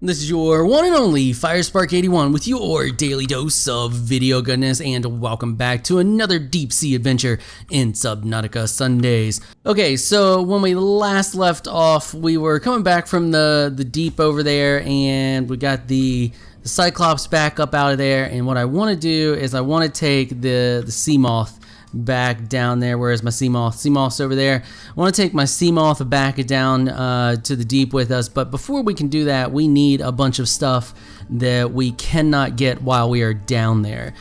This is your one and only FireSpark81 with your daily dose of video goodness, and welcome back to another deep sea adventure in Subnautica Sundays. Okay, so when we last left off, we were coming back from the deep over there, and we got the Cyclops back up out of there, and what I want to do is I want to take the sea moth back down there. Where is my sea moth? Sea moth's over there. I want to take my sea moth back down to the deep with us, but before we can do that, we need a bunch of stuff that we cannot get while we are down there,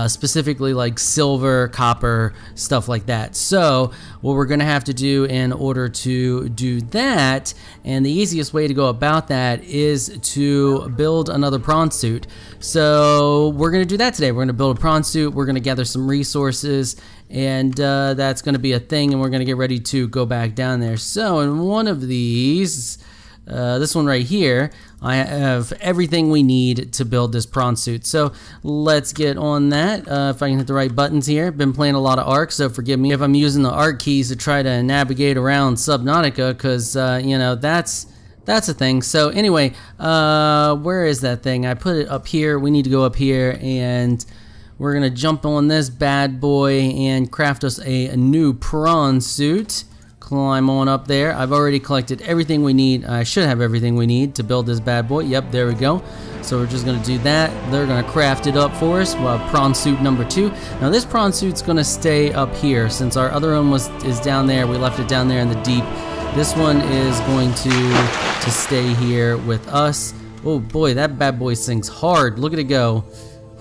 specifically like silver, copper, stuff like that. So what we're gonna have to do in order to do that, and the easiest way to go about that, is to build another prawn suit. So we're gonna do that today. We're gonna build a prawn suit, we're gonna gather some resources, and that's gonna be a thing, and we're gonna get ready to go back down there. So in one of these, this one right here, I have everything we need to build this prawn suit. So let's get on that. If I can hit the right buttons here. Been playing a lot of Ark, so forgive me if I'm using the Ark keys to try to navigate around Subnautica, because you know, that's a thing. So anyway, where is that thing? I put it up here. We need to go up here, and we're gonna jump on this bad boy and craft us a new prawn suit. Climb on up there. I've already collected everything we need. I should have everything we need to build this bad boy. Yep, there we go. So we're just gonna do that. They're gonna craft it up for us. We'll have prawn suit number 2. Now this prawn suit's gonna stay up here since our other one is down there. We left it down there in the deep. This one is going to stay here with us. Oh boy, that bad boy sinks hard. Look at it go.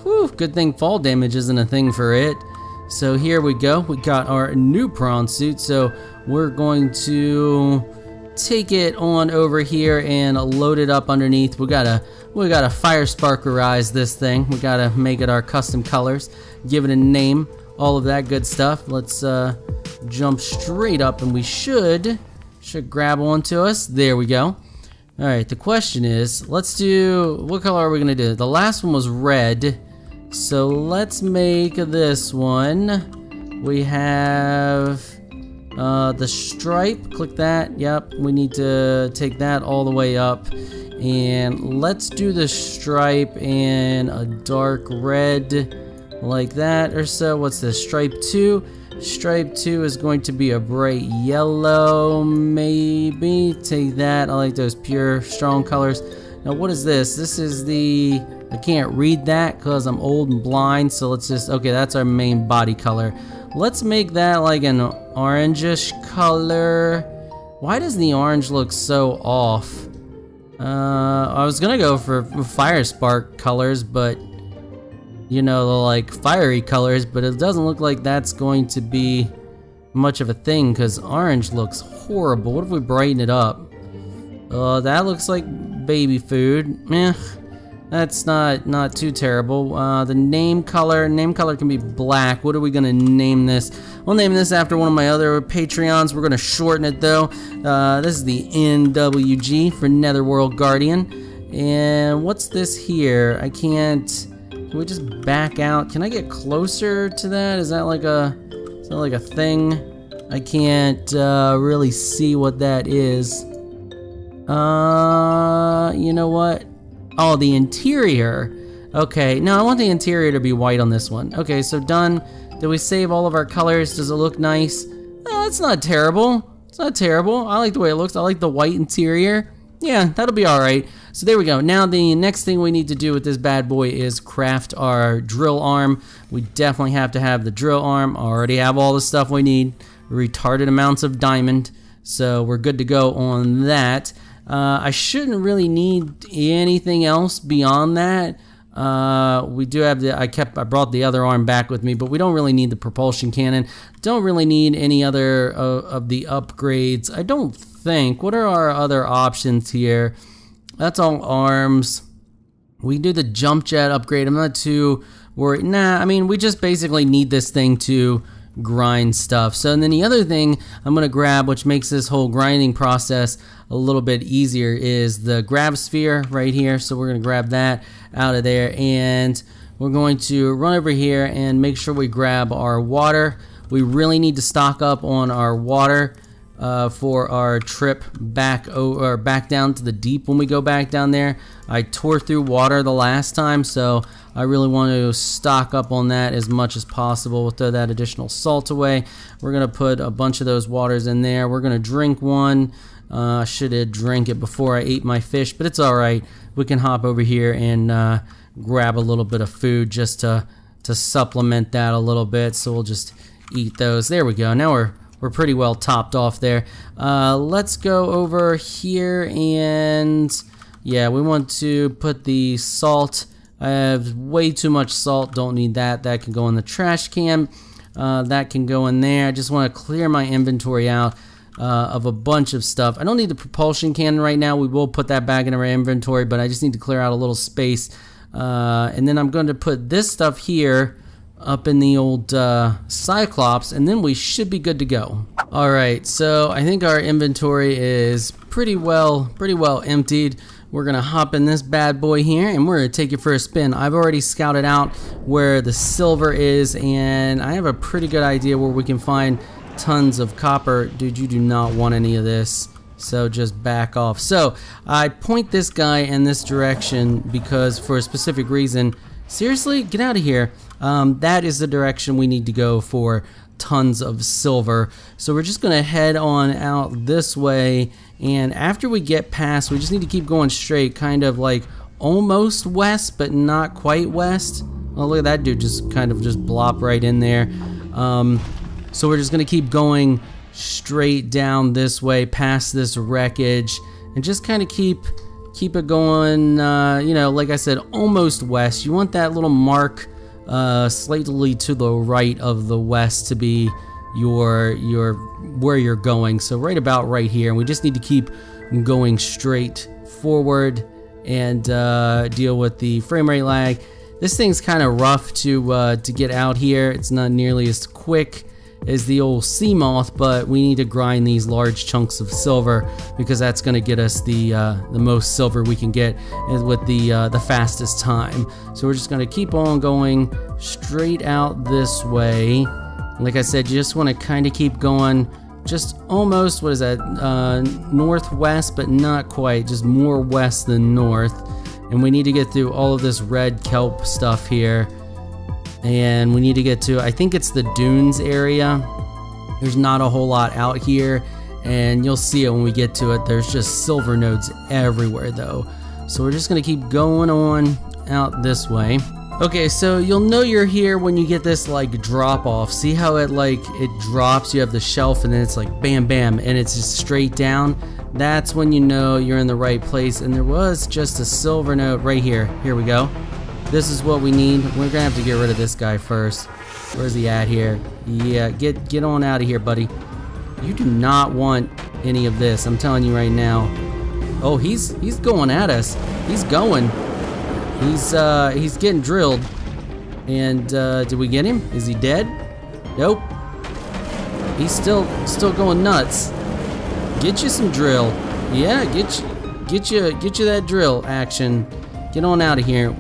Whew, good thing fall damage isn't a thing for it. So here we go. We got our new prawn suit. So we're going to take it on over here and load it up underneath. We gotta fire sparkerize this thing. We gotta make it our custom colors, give it a name, all of that good stuff. Let's jump straight up, and we should grab onto us. There we go. All right. The question is, let's do, what color are we gonna do? The last one was red. So let's make this one. We have the stripe. Click that. Yep, we need to take that all the way up, and let's do the stripe in a dark red like that or so. What's this? Stripe 2. Stripe 2 is going to be a bright yellow, maybe. Take that. I like those pure strong colors. Now what is this? This is the, I can't read that because I'm old and blind, so let's just, okay, that's our main body color. Let's make that like an orangish color. Why does the orange look so off? I was gonna go for fire spark colors, but you know, the like fiery colors, but it doesn't look like that's going to be much of a thing because orange looks horrible. What if we brighten it up? That looks like baby food. Meh. That's not too terrible. The name color can be black. What are we gonna name this? We'll name this after one of my other Patreons. We're gonna shorten it though. This is the NWG for Netherworld Guardian. And what's this here? I can't. Can we just back out? Can I get closer to that? Is that like a thing? I can't really see what that is. You know what? Oh, the interior. Okay, no, I want the interior to be white on this one. Okay, so done. Did we save all of our colors? Does it look nice? Oh, it's not terrible. It's not terrible. I like the way it looks. I like the white interior. Yeah, that'll be all right. So there we go. Now the next thing we need to do with this bad boy is craft our drill arm. We definitely have to have the drill arm. Already have all the stuff we need. Retarded amounts of diamond. So we're good to go on that. I shouldn't really need anything else beyond that. We do have the, I brought the other arm back with me, but we don't really need the propulsion cannon. Don't really need any other of the upgrades, I don't think. What are our other options here? That's all arms. We can do the jump jet upgrade. I'm not too worried. Nah, I mean, we just basically need this thing to grind stuff. So and then the other thing I'm gonna grab, which makes this whole grinding process a little bit easier, is the grab sphere right here. So we're gonna grab that out of there, and we're going to run over here and make sure we grab our water. We really need to stock up on our water for our trip back down to the deep when we go back down there. I tore through water the last time, so I really want to stock up on that as much as possible. We'll throw that additional salt away. We're going to put a bunch of those waters in there. We're going to drink one. I should have drank it before I ate my fish, but it's alright. We can hop over here and grab a little bit of food just to supplement that a little bit. So we'll just eat those. There we go. Now we're pretty well topped off there. Let's go over here and yeah, we want to put the salt. I have way too much salt, don't need that. That can go in the trash can. That can go in there. I just want to clear my inventory out of a bunch of stuff. I don't need the propulsion cannon right now. We will put that back in our inventory, but I just need to clear out a little space. And then I'm going to put this stuff here up in the old Cyclops, and then we should be good to go. Alright, so I think our inventory is pretty well emptied. We're gonna hop in this bad boy here and we're gonna take it for a spin. I've already scouted out where the silver is, and I have a pretty good idea where we can find tons of copper. Dude, you do not want any of this, so just back off. So I point this guy in this direction because for a specific reason. Seriously, get out of here. That is the direction we need to go for tons of silver. So we're just gonna head on out this way, and after we get past, we just need to keep going straight, kind of like almost west but not quite west. Oh, look at that dude just kind of just blop right in there. So we're just gonna keep going straight down this way past this wreckage and just kind of keep it going, you know, like I said, almost west. You want that little mark slightly to the right of the west to be your where you're going. So right about right here, and we just need to keep going straight forward and deal with the frame rate lag. This thing's kind of rough to get out here. It's not nearly as quick as the old sea moth, but we need to grind these large chunks of silver because that's going to get us the most silver we can get with the fastest time. So we're just going to keep on going straight out this way. Like I said, you just want to kind of keep going, just almost, what is that, northwest, but not quite, just more west than north. And we need to get through all of this red kelp stuff here. And we need to get to, I think it's the dunes area. There's not a whole lot out here, and you'll see it when we get to it. There's just silver nodes everywhere though. So we're just gonna keep going on out this way. Okay, so you'll know you're here when you get this like drop off. See how it drops, you have the shelf and then it's like bam bam and it's just straight down. That's when you know you're in the right place. And there was just a silver node right here. Here we go. This is what we need. We're gonna have to get rid of this guy first. Where's he at here? Yeah, get on out of here, buddy. You do not want any of this. I'm telling you right now. Oh, he's going at us. He's going. He's getting drilled. And did we get him? Is he dead? Nope. He's still going nuts. Get you some drill. Yeah, get you that drill action. Get on out of here.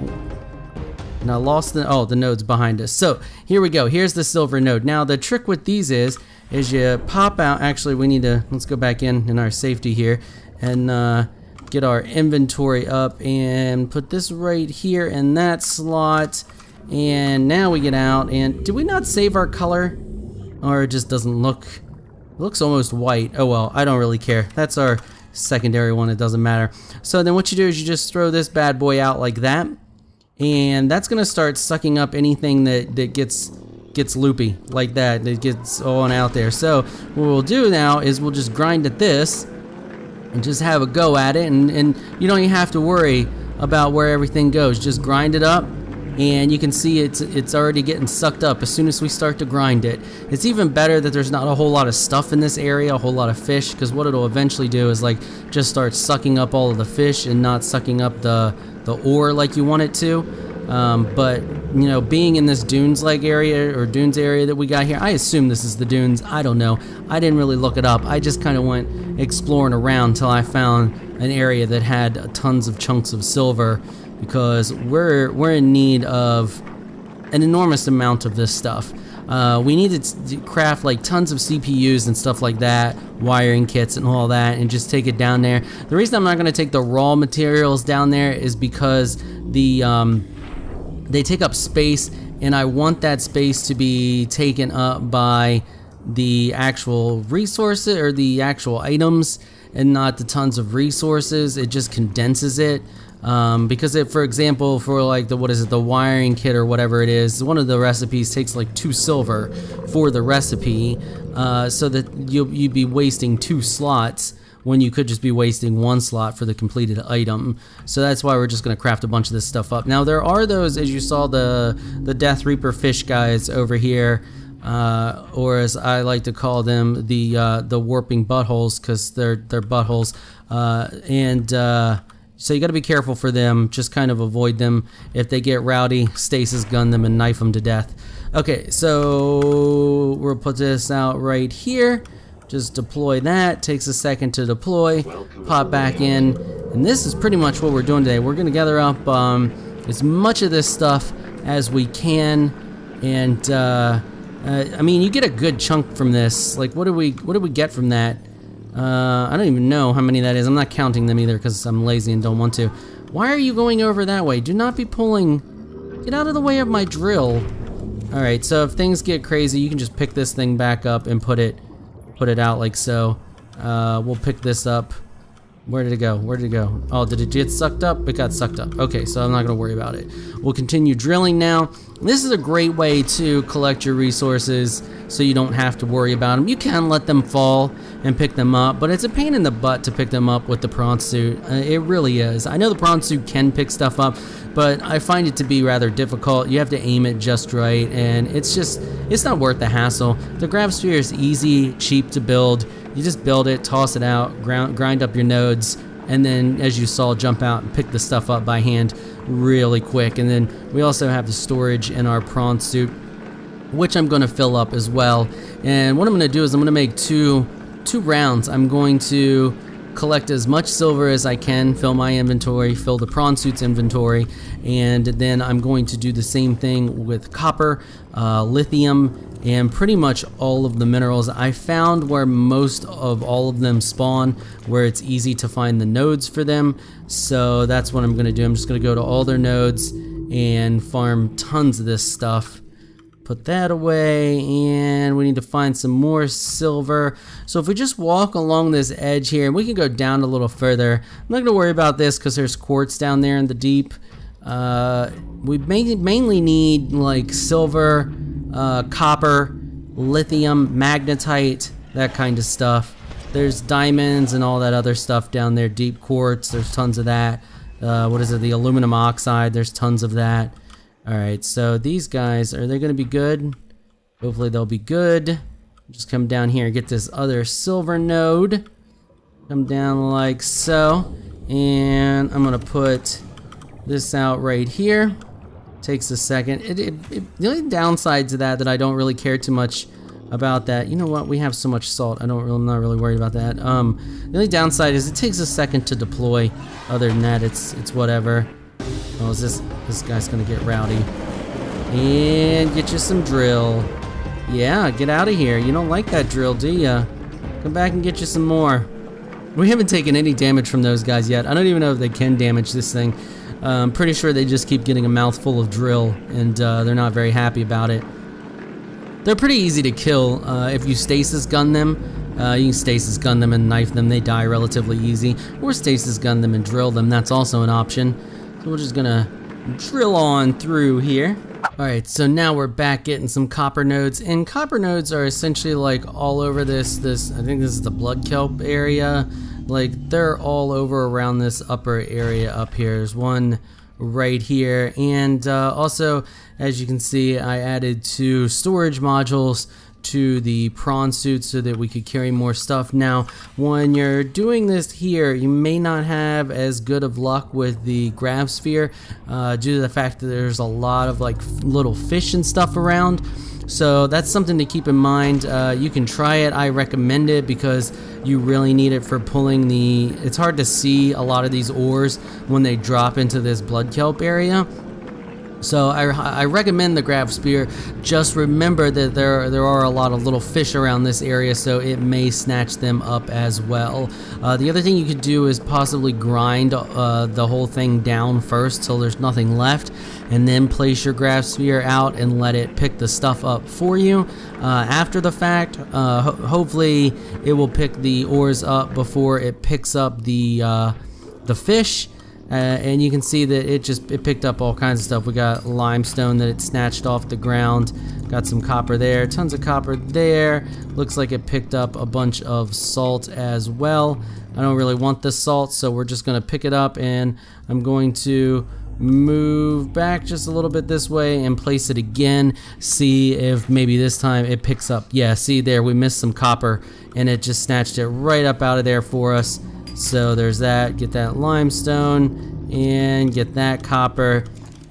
And I lost the node's behind us. So here we go. Here's the silver node. Now the trick with these is you pop out. Actually, we need to, let's go back in our safety here and get our inventory up and put this right here in that slot. And now we get out. And did we not save our color? Or it just doesn't look, it looks almost white. Oh well, I don't really care. That's our secondary one. It doesn't matter. So then what you do is you just throw this bad boy out like that. And that's gonna start sucking up anything that gets loopy like that gets on out there. So what we'll do now is we'll just grind at this and just have a go at it, and you don't even have to worry about where everything goes. Just grind it up, and you can see it's already getting sucked up as soon as we start to grind it. It's even better that there's not a whole lot of stuff in this area, a whole lot of fish, because what it'll eventually do is like just start sucking up all of the fish and not sucking up the ore like you want it to. But you know, being in this dunes-like area or dunes area that we got here, I assume this is the dunes. I don't know. I didn't really look it up. I just kind of went exploring around till I found an area that had tons of chunks of silver, because we're in need of an enormous amount of this stuff. We need to craft like tons of CPUs and stuff like that, wiring kits and all that, and just take it down there. The reason I'm not going to take the raw materials down there is because they take up space, and I want that space to be taken up by the actual resources or the actual items and not the tons of resources. It just condenses it. Because if, for example, for like the wiring kit or whatever it is, one of the recipes takes like 2 silver for the recipe, so that you'd be wasting 2 slots when you could just be wasting 1 slot for the completed item. So that's why we're just gonna craft a bunch of this stuff up. Now there are those, as you saw, the Death Reaper fish guys over here, or as I like to call them, the warping buttholes, because they're buttholes, so you got to be careful for them. Just kind of avoid them. If they get rowdy, stasis gun them and knife them to death. Okay, so we'll put this out right here. Just deploy that. Takes a second to deploy. Pop back in. And this is pretty much what we're doing today. We're going to gather up as much of this stuff as we can. And I mean, you get a good chunk from this. Like, what do we get from that? I don't even know how many that is. I'm not counting them either because I'm lazy and don't want to. Why are you going over that way? Do not be pulling. Get out of the way of my drill. Alright, so if things get crazy, you can just pick this thing back up and put it out like so. We'll pick this up. Where did it go? Where did it go? Oh, did it get sucked up? It got sucked up. Okay, so I'm not going to worry about it. We'll continue drilling now. This is a great way to collect your resources so you don't have to worry about them. You can let them fall and pick them up, but it's a pain in the butt to pick them up with the Prawn Suit. It really is. I know the Prawn Suit can pick stuff up, but I find it to be rather difficult. You have to aim it just right, and it's not worth the hassle. The Grav Sphere is easy, cheap to build. You just build it, toss it out, grind up your nodes, and then, as you saw, jump out and pick the stuff up by hand really quick. And then we also have the storage in our Prawn Suit, which I'm going to fill up as well. And what I'm going to do is I'm going to make two rounds. I'm going to collect as much silver as I can, fill my inventory, fill the Prawn Suit's inventory, and then I'm going to do the same thing with copper, lithium, and pretty much all of the minerals. I found where most of all of them spawn, where it's easy to find the nodes for them. So that's what I'm going to do. I'm just going to go to all their nodes and farm tons of this stuff. Put that away, and we need to find some more silver. So if we just walk along this edge here, and we can go down a little further. I'm not going to worry about this because there's quartz down there in the deep. We mainly need like silver, copper, lithium, magnetite, that kind of stuff. There's diamonds and all that other stuff down there. Deep quartz, there's tons of that. What is it? The aluminum oxide, there's tons of that. Alright, so these guys, are they going to be good? Hopefully they'll be good. Just come down here and get this other silver node. Come down like so. And I'm going to put this out right here. Takes a second. The only downside to that I don't really care too much about that. You know what? We have so much salt. I'm not really worried about that. The only downside is it takes a second to deploy. Other than that, it's whatever. Oh, is this guy's gonna get rowdy. And get you some drill. Yeah, get out of here. You don't like that drill, do ya? Come back and get you some more. We haven't taken any damage from those guys yet. I don't even know if they can damage this thing. I'm pretty sure they just keep getting a mouthful of drill, and they're not very happy about it. They're pretty easy to kill if you stasis gun them. You can stasis gun them and knife them. They die relatively easy. Or stasis gun them and drill them. That's also an option. So we're just gonna drill on through here. Alright, so now we're back getting some copper nodes. And copper nodes are essentially like all over this I think this is the blood kelp area. Like they're all over around this upper area up here. There's one right here. And also, as you can see, I added 2 storage modules to the Prawn Suit so that we could carry more stuff. Now, when you're doing this here, you may not have as good of luck with the Grav Sphere due to the fact that there's a lot of like little fish and stuff around. So that's something to keep in mind. You can try it. I recommend it because you really need it for pulling it's hard to see a lot of these ores when they drop into this blood kelp area. So I recommend the grab spear. Just remember that there are a lot of little fish around this area, so it may snatch them up as well. The other thing you could do is possibly grind the whole thing down first till there's nothing left, and then place your grab spear out and let it pick the stuff up for you. After the fact, hopefully it will pick the ores up before it picks up the fish. And you can see that it picked up all kinds of stuff. We got limestone that it snatched off the ground, got some copper there, tons of copper there. Looks like it picked up a bunch of salt as well. I don't really want this salt, so we're just gonna pick it up, and I'm going to move back just a little bit this way and place it again. See if maybe this time it picks up. Yeah, see there, we missed some copper and it just snatched it right up out of there for us. So there's that. Get that limestone and get that copper.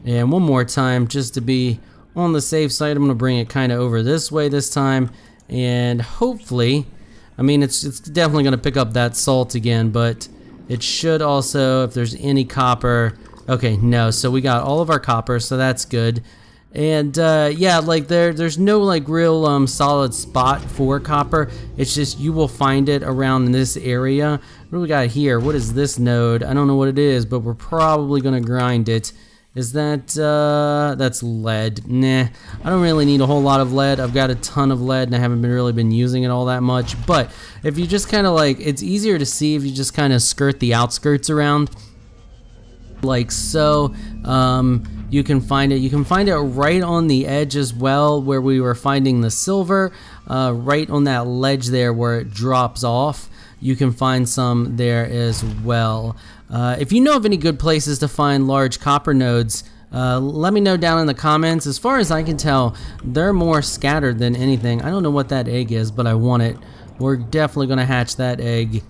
And one more time, just to be on the safe side, I'm gonna bring it kind of over this way this time, and hopefully, I mean, it's definitely gonna pick up that salt again, but it should also, if there's any copper. Okay, no, so we got all of our copper, so that's good. And yeah, like there's no like real solid spot for copper. It's just you will find it around this area. What do we got here? What is this node? I don't know what it is, but we're probably gonna grind it. Is that that's lead? Nah, I don't really need a whole lot of lead. I've got a ton of lead and I haven't really been using it all that much. But if you just kind of like, it's easier to see if you just kind of skirt the outskirts around, like so. You can find it. You can find it right on the edge as well, where we were finding the silver, right on that ledge there where it drops off. You can find some there as well. If you know of any good places to find large copper nodes, let me know down in the comments. As far as I can tell, they're more scattered than anything. I don't know what that egg is, but I want it. We're definitely gonna hatch that egg.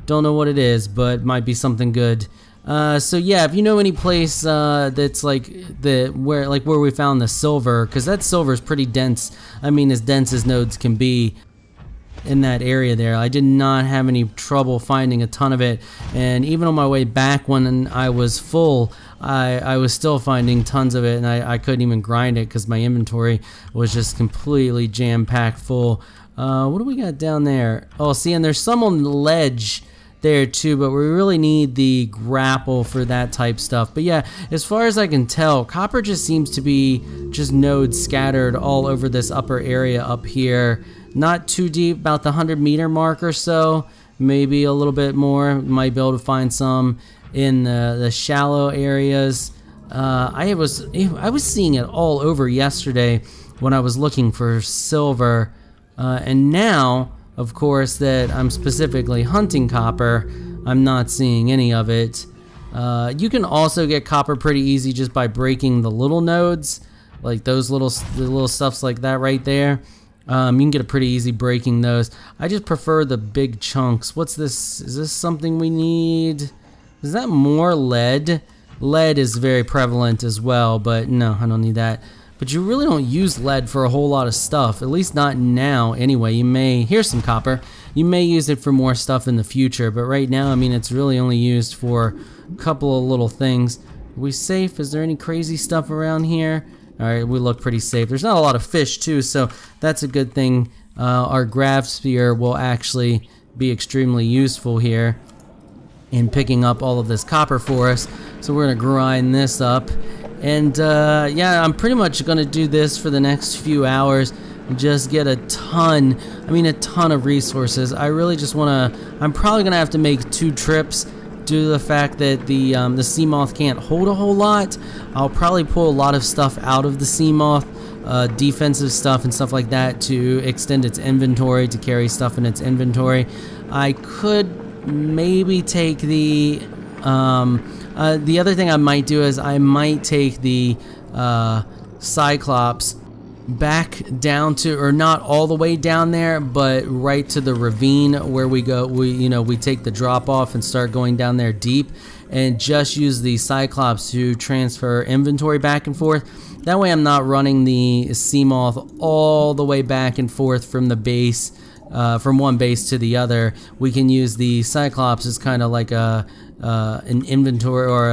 Don't know what it is, but it might be something good. So yeah, if you know any place that's like where we found the silver, because that silver is pretty dense. I mean, as dense as nodes can be in that area there. I did not have any trouble finding a ton of it, and even on my way back when I was full, I was still finding tons of it, and I couldn't even grind it because my inventory was just completely jam-packed full. What do we got down there? Oh, see, and there's some on the ledge there too, but we really need the grapple for that type stuff. But yeah, as far as I can tell, copper just seems to be just nodes scattered all over this upper area up here. Not too deep, about the 100-meter mark or so, maybe a little bit more. Might be able to find some in the shallow areas. I was seeing it all over yesterday when I was looking for silver, and now, of course, that I'm specifically hunting copper, I'm not seeing any of it. You can also get copper pretty easy just by breaking the little nodes, like those little stuffs like that right there. You can get a pretty easy breaking those. I just prefer the big chunks. What's this? Is this something we need? Is that more lead? Lead is very prevalent as well, but no, I don't need that. But you really don't use lead for a whole lot of stuff, at least not now anyway. You may, here's some copper, you may use it for more stuff in the future, but right now, I mean, it's really only used for a couple of little things. Are we safe? Is there any crazy stuff around here? Alright, we look pretty safe. There's not a lot of fish too, so that's a good thing. Our grab spear will actually be extremely useful here in picking up all of this copper for us. So we're gonna grind this up. And yeah, I'm pretty much gonna do this for the next few hours and just get a ton of resources. I really just wanna, I'm probably gonna have to make 2 trips due to the fact that the Seamoth can't hold a whole lot. I'll probably pull a lot of stuff out of the Seamoth, defensive stuff and stuff like that, to extend its inventory, to carry stuff in its inventory. I could maybe take the other thing I might do is I might take the Cyclops back down to, or not all the way down there, but right to the ravine where we go. We take the drop off and start going down there deep, and just use the Cyclops to transfer inventory back and forth. That way I'm not running the Seamoth all the way back and forth from the base from one base to the other. We can use the Cyclops as kind of like an inventory or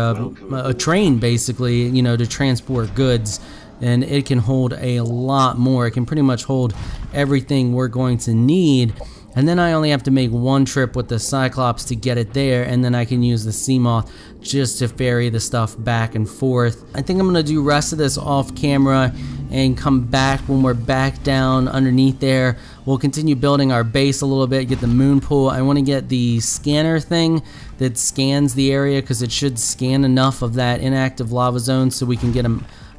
a train, basically, you know, to transport goods. And it can hold a lot more. It can pretty much hold everything we're going to need. And then I only have to make one trip with the Cyclops to get it there, and then I can use the Seamoth just to ferry the stuff back and forth. I think I'm gonna do rest of this off camera and come back when we're back down underneath there. We'll continue building our base a little bit, get the moon pool. I want to get the scanner thing that scans the area, because it should scan enough of that inactive lava zone so we can get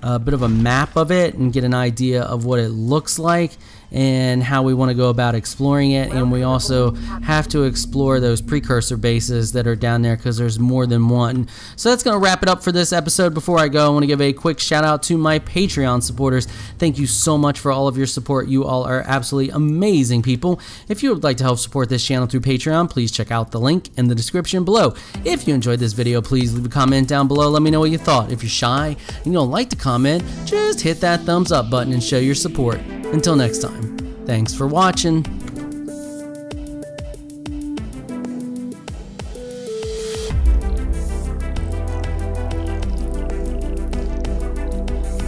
a bit of a map of it and get an idea of what it looks like and how we want to go about exploring it. And we also have to explore those precursor bases that are down there, because there's more than one. So that's going to wrap it up for this episode. Before I go, I want to give a quick shout out to my Patreon supporters. Thank you so much for all of your support. You all are absolutely amazing people. If you would like to help support this channel through Patreon, please check out the link in the description below. If you enjoyed this video, please leave a comment down below. Let me know what you thought. If you're shy and you don't like to comment, just hit that thumbs up button and show your support. Until next time, thanks for watching.